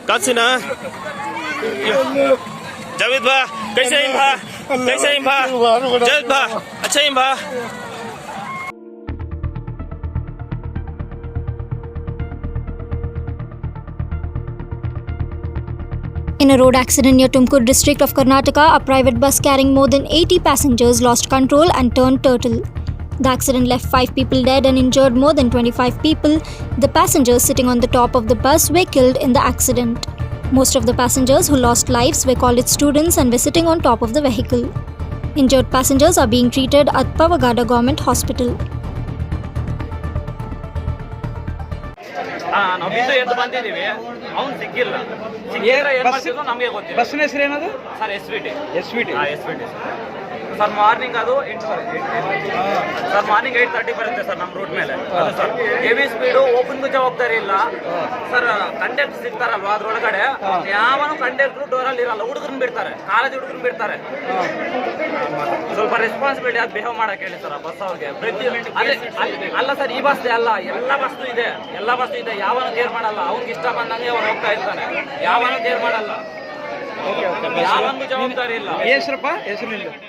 कासिना जावेद भा कैसे हैं भा कैसे हैं भा जावेद भा अच्छा हैं भा In a road accident near Tumkur district of Karnataka, a private bus carrying more than 80 passengers lost control and turned turtle. The accident left 5 people dead and injured more than 25 people. The passengers sitting on the top of the bus were killed in the accident. Most of the passengers who lost lives were college students and were sitting on top of the vehicle. Injured passengers are being treated at Pavagada Government Hospital. ನಾವು ಬಿದ್ದು ಎದ್ದು ಬಂದಿದ್ದೀವಿ. ಅವ್ನು ಸಿಕ್ಕಿಲ್ಲ ನಮಗೆ ಗೊತ್ತಿಲ್ಲ. ಬಸ್ಸಿನ ಹೆಸರು ಏನದು ಸರ್? SVT. ಸರ್ ಮಾರ್ನಿಂಗ್ ಅದು 8:30 ಸರ್. ಮಾರ್ನಿಂಗ್ 8:30 ಬರುತ್ತೆ ಸರ್ ನಮ್ಮ ರೂಟ್ ಮೇಲೆ. ಅದು ಸರ್ ಹೆವಿ ಸ್ಪೀಡು, ಓಪನ್ಗೂ ಜವಾಬ್ದಾರಿ ಇಲ್ಲ ಸರ್. ಕಂಡಕ್ಟರ್ ಸಿಗ್ತಾರಲ್ವಾ ಅದ್ರೊಳಗಡೆ ಯಾವನು ಕಂಡಕ್ಟರ್ ಡೋರಲ್ಲಿ ಇರಲ್ಲ. ಹುಡುಗರನ್ನ ಬಿಡ್ತಾರೆ, ಕಾಲೇಜ್ ಹುಡುಗರನ್ನ ಬಿಡ್ತಾರೆ. ಸ್ವಲ್ಪ ರೆಸ್ಪಾನ್ಸಿಬಿಲಿಟಿ ಅದು ಬಿಹೇವ್ ಮಾಡಕ್ಕೆ ಹೇಳಿ ಸರ್ ಬಸ್ ಅವ್ರಿಗೆ. ಅಲ್ಲ ಸರ್, ಈ ಬಸ್ ಅಲ್ಲ, ಎಲ್ಲ ಬಸ್ಸು ಇದೆ. ಯಾವನು ಕೇರ್ ಮಾಡಲ್ಲ. ಅವ್ನಿಗೆ ಇಷ್ಟ ಬಂದಂಗೆ ಅವ್ನು ಹೋಗ್ತಾ ಇರ್ತಾನೆ. ಯಾವನು ಕೇರ್ ಮಾಡಲ್ಲ. ಯಾವನಿಗೂ ಜವಾಬ್ದಾರಿ ಇಲ್ಲ. ಹೆಸರಪ್ಪ ಹೆಸರು